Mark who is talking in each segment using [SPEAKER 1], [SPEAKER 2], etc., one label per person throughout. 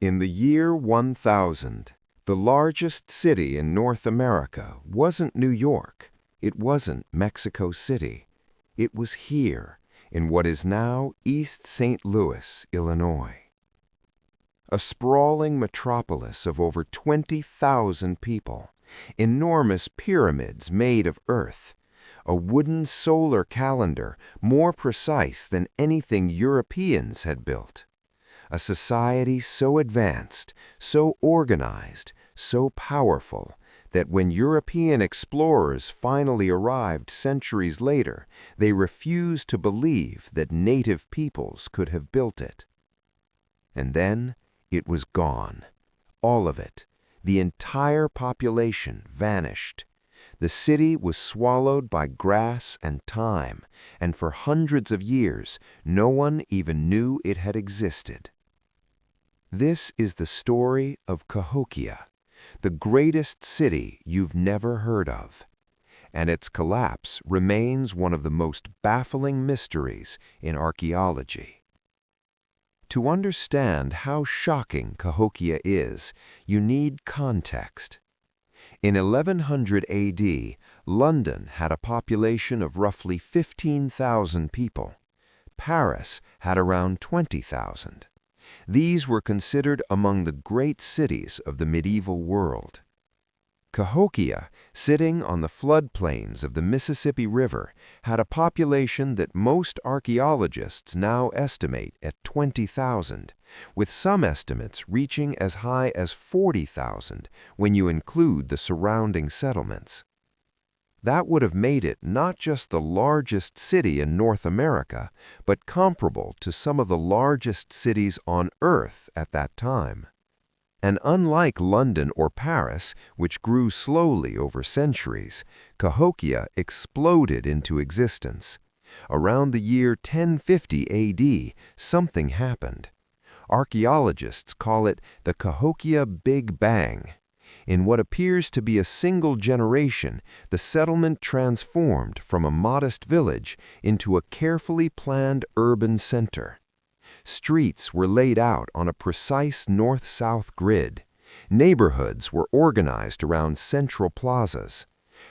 [SPEAKER 1] In the year 1000, the largest city in North America wasn't New York. It wasn't Mexico City. It was here, in what is now East St. Louis, Illinois. A sprawling metropolis of over 20,000 people, enormous pyramids made of earth, a wooden solar calendar more precise than anything Europeans had built. A society so advanced, so organized, so powerful, that when European explorers finally arrived centuries later, they refused to believe that native peoples could have built it. And then it was gone. All of it. The entire population vanished. The city was swallowed by grass and time, and for hundreds of years, no one even knew it had existed. This is the story of Cahokia, the greatest city you've never heard of, and its collapse remains one of the most baffling mysteries in archaeology. To understand how shocking Cahokia is, you need context. In 1100 AD, London had a population of roughly 15,000 people. Paris had around 20,000. These were considered among the great cities of the medieval world. Cahokia, sitting on the floodplains of the Mississippi River, had a population that most archaeologists now estimate at 20,000, with some estimates reaching as high as 40,000 when you include the surrounding settlements. That would have made it not just the largest city in North America, but comparable to some of the largest cities on Earth at that time. And unlike London or Paris, which grew slowly over centuries, Cahokia exploded into existence. Around the year 1050 AD, something happened. Archaeologists call it the Cahokia Big Bang. In what appears to be a single generation, the settlement transformed from a modest village into a carefully planned urban center. Streets were laid out on a precise north-south grid. Neighborhoods were organized around central plazas.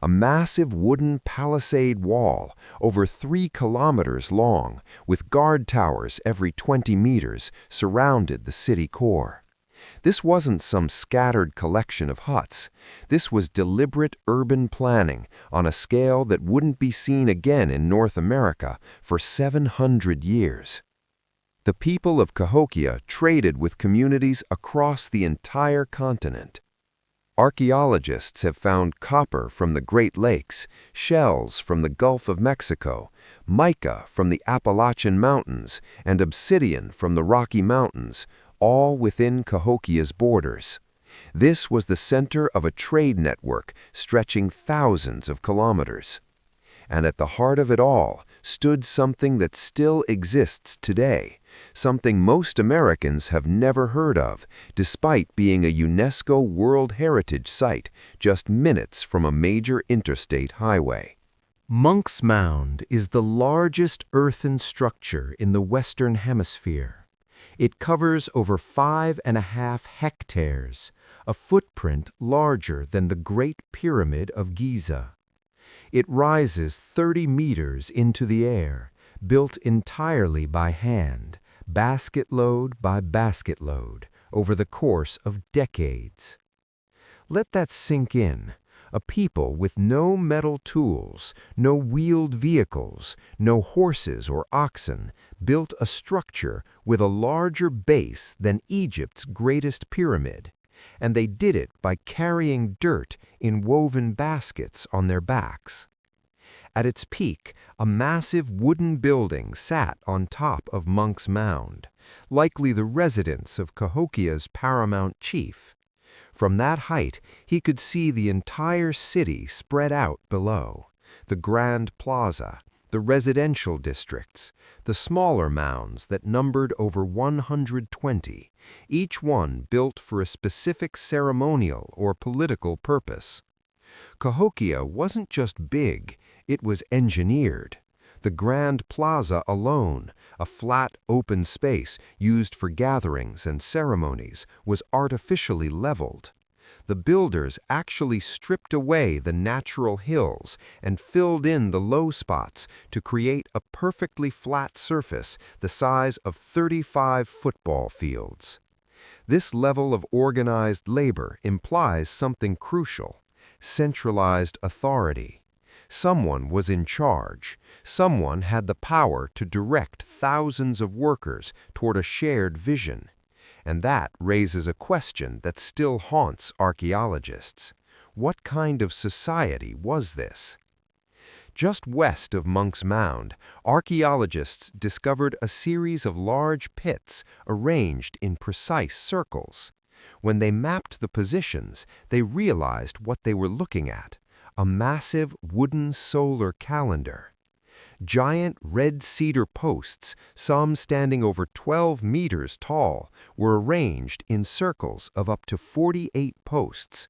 [SPEAKER 1] A massive wooden palisade wall, over 3 kilometers long, with guard towers every 20 meters, surrounded the city core. This wasn't some scattered collection of huts. This was deliberate urban planning on a scale that wouldn't be seen again in North America for 700 years. The people of Cahokia traded with communities across the entire continent. Archaeologists have found copper from the Great Lakes, shells from the Gulf of Mexico, mica from the Appalachian Mountains, and obsidian from the Rocky Mountains, all within Cahokia's borders. This was the center of a trade network stretching thousands of kilometers. And at the heart of it all stood something that still exists today, something most Americans have never heard of, despite being a UNESCO World Heritage Site just minutes from a major interstate highway. Monk's Mound is the largest earthen structure in the Western Hemisphere. It covers over 5.5 hectares, a footprint larger than the Great Pyramid of Giza. It rises 30 meters into the air, built entirely by hand, basket load by basket load, over the course of decades. Let that sink in. A people with no metal tools, no wheeled vehicles, no horses or oxen, built a structure with a larger base than Egypt's greatest pyramid, and they did it by carrying dirt in woven baskets on their backs. At its peak, a massive wooden building sat on top of Monk's Mound, likely the residence of Cahokia's paramount chief. From that height, he could see the entire city spread out below, the Grand Plaza, the residential districts, the smaller mounds that numbered over 120, each one built for a specific ceremonial or political purpose. Cahokia wasn't just big, it was engineered. The Grand Plaza alone, a flat, open space used for gatherings and ceremonies, was artificially leveled. The builders actually stripped away the natural hills and filled in the low spots to create a perfectly flat surface the size of 35 football fields. This level of organized labor implies something crucial: centralized authority. Someone was in charge. Someone had the power to direct thousands of workers toward a shared vision. And that raises a question that still haunts archaeologists. What kind of society was this? Just west of Monk's Mound, archaeologists discovered a series of large pits arranged in precise circles. When they mapped the positions, they realized what they were looking at: a massive wooden solar calendar. Giant red cedar posts, some standing over 12 meters tall, were arranged in circles of up to 48 posts.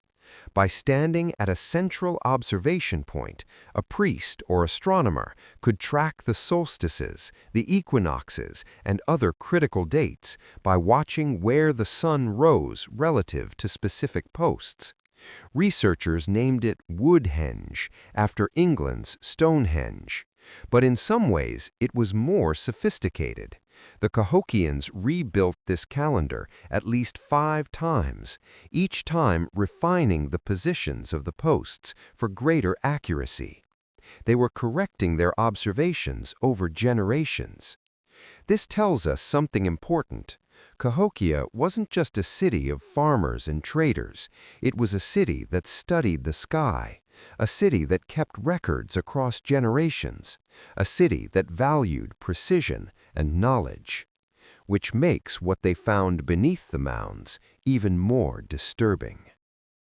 [SPEAKER 1] By standing at a central observation point, a priest or astronomer could track the solstices, the equinoxes, and other critical dates by watching where the sun rose relative to specific posts. Researchers named it Woodhenge, after England's Stonehenge. But in some ways, it was more sophisticated. The Cahokians rebuilt this calendar at least 5 times, each time refining the positions of the posts for greater accuracy. They were correcting their observations over generations. This tells us something important. Cahokia wasn't just a city of farmers and traders. It was a city that studied the sky, a city that kept records across generations, a city that valued precision and knowledge. Which makes what they found beneath the mounds even more disturbing.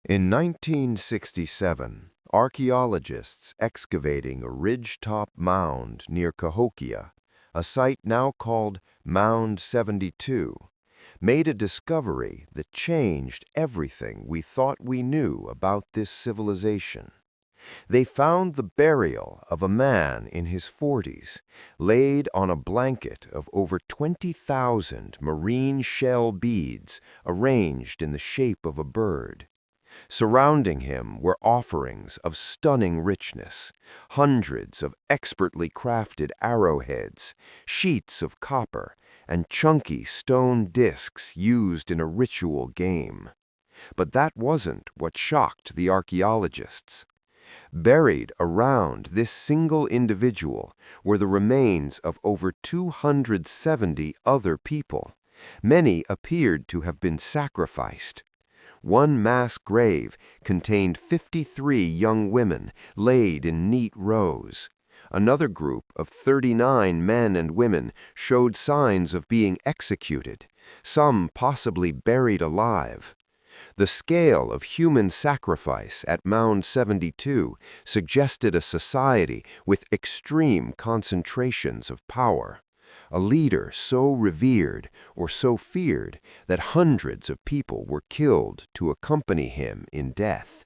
[SPEAKER 1] In 1967, archaeologists excavating a ridge-top mound near Cahokia, a site now called Mound 72, made a discovery that changed everything we thought we knew about this civilization. They found the burial of a man in his 40s, laid on a blanket of over 20,000 marine shell beads arranged in the shape of a bird. Surrounding him were offerings of stunning richness, hundreds of expertly crafted arrowheads, sheets of copper, and chunky stone discs used in a ritual game. But that wasn't what shocked the archaeologists. Buried around this single individual were the remains of over 270 other people. Many appeared to have been sacrificed. One mass grave contained 53 young women laid in neat rows. Another group of 39 men and women showed signs of being executed, some possibly buried alive. The scale of human sacrifice at Mound 72 suggested a society with extreme concentrations of power, a leader so revered or so feared that hundreds of people were killed to accompany him in death.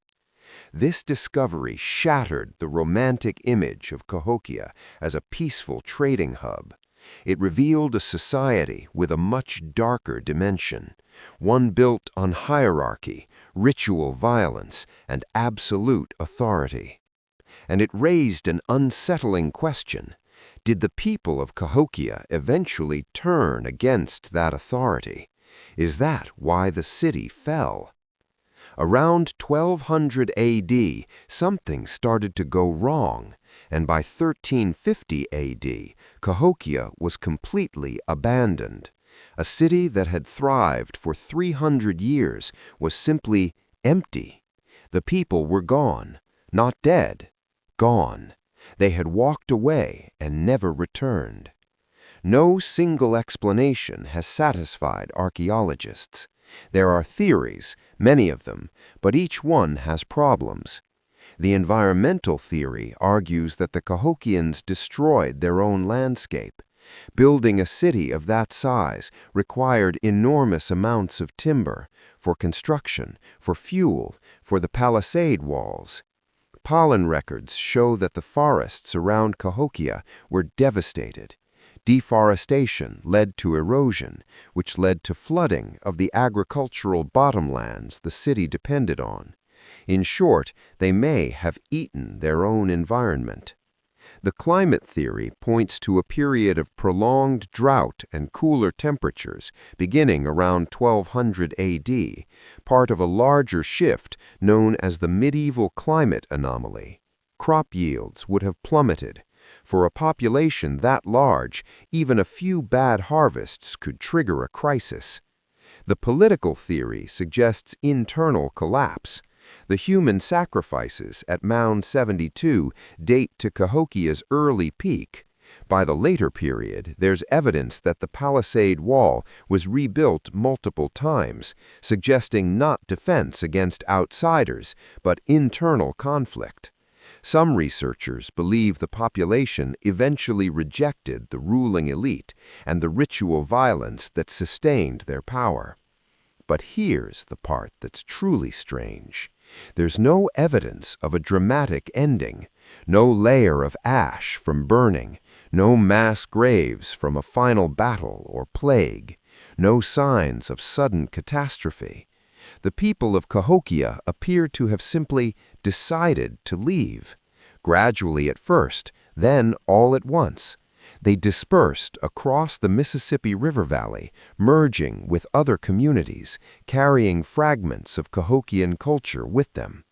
[SPEAKER 1] This discovery shattered the romantic image of Cahokia as a peaceful trading hub. It revealed a society with a much darker dimension, one built on hierarchy, ritual violence, and absolute authority. And it raised an unsettling question. Did the people of Cahokia eventually turn against that authority? Is that why the city fell? Around 1200 AD, something started to go wrong, and by 1350 AD, Cahokia was completely abandoned. A city that had thrived for 300 years was simply empty. The people were gone, not dead, gone. They had walked away and never returned. No single explanation has satisfied archaeologists. There are theories, many of them, but each one has problems. The environmental theory argues that the Cahokians destroyed their own landscape. Building a city of that size required enormous amounts of timber for construction, for fuel, for the palisade walls. Pollen records show that the forests around Cahokia were devastated. Deforestation led to erosion, which led to flooding of the agricultural bottomlands the city depended on. In short, they may have eaten their own environment. The climate theory points to a period of prolonged drought and cooler temperatures beginning around 1200 AD, part of a larger shift known as the medieval climate anomaly. Crop yields would have plummeted. For a population that large, even a few bad harvests could trigger a crisis. The political theory suggests internal collapse. The human sacrifices at Mound 72 date to Cahokia's early peak. By the later period, there's evidence that the palisade wall was rebuilt multiple times, suggesting not defense against outsiders, but internal conflict. Some researchers believe the population eventually rejected the ruling elite and the ritual violence that sustained their power. But here's the part that's truly strange. There's no evidence of a dramatic ending, no layer of ash from burning, no mass graves from a final battle or plague, no signs of sudden catastrophe. The people of Cahokia appear to have simply decided to leave. Gradually at first, then all at once. They dispersed across the Mississippi River Valley, merging with other communities, carrying fragments of Cahokian culture with them.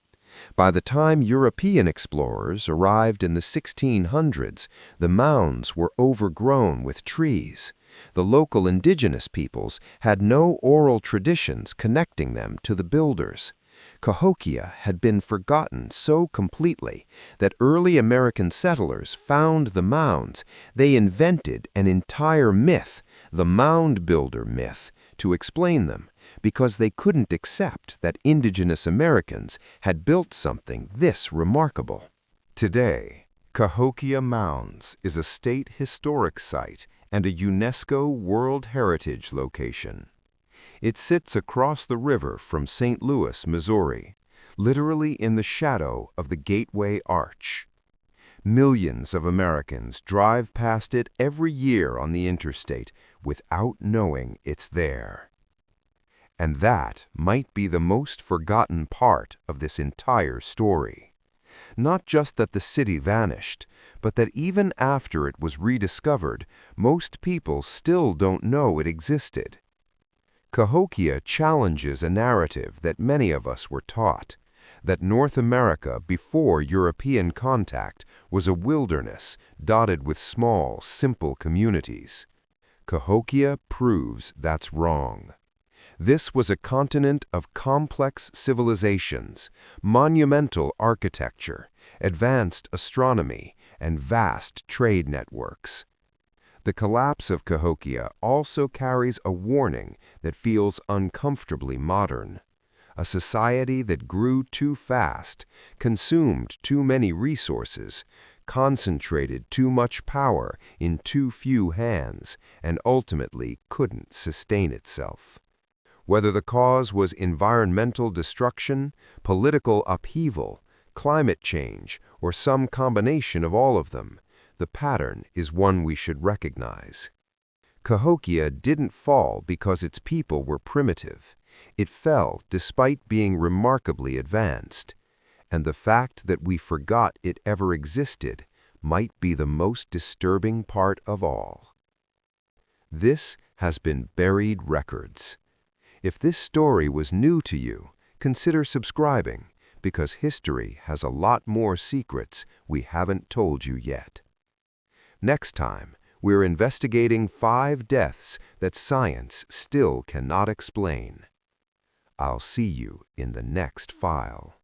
[SPEAKER 1] By the time European explorers arrived in the 1600s, the mounds were overgrown with trees. The local indigenous peoples had no oral traditions connecting them to the builders. Cahokia had been forgotten so completely that early American settlers found the mounds. They invented an entire myth, the mound builder myth, to explain them, because they couldn't accept that indigenous Americans had built something this remarkable. Today, Cahokia Mounds is a state historic site and a UNESCO World Heritage location. It sits across the river from St. Louis, Missouri, literally in the shadow of the Gateway Arch. Millions of Americans drive past it every year on the interstate without knowing it's there. And that might be the most forgotten part of this entire story. Not just that the city vanished, but that even after it was rediscovered, most people still don't know it existed. Cahokia challenges a narrative that many of us were taught, that North America before European contact was a wilderness dotted with small, simple communities. Cahokia proves that's wrong. This was a continent of complex civilizations, monumental architecture, advanced astronomy, and vast trade networks. The collapse of Cahokia also carries a warning that feels uncomfortably modern. A society that grew too fast, consumed too many resources, concentrated too much power in too few hands, and ultimately couldn't sustain itself. Whether the cause was environmental destruction, political upheaval, climate change, or some combination of all of them, the pattern is one we should recognize. Cahokia didn't fall because its people were primitive. It fell despite being remarkably advanced. And the fact that we forgot it ever existed might be the most disturbing part of all. This has been Buried Records. If this story was new to you, consider subscribing, because history has a lot more secrets we haven't told you yet. Next time, we're investigating 5 deaths that science still cannot explain. I'll see you in the next file.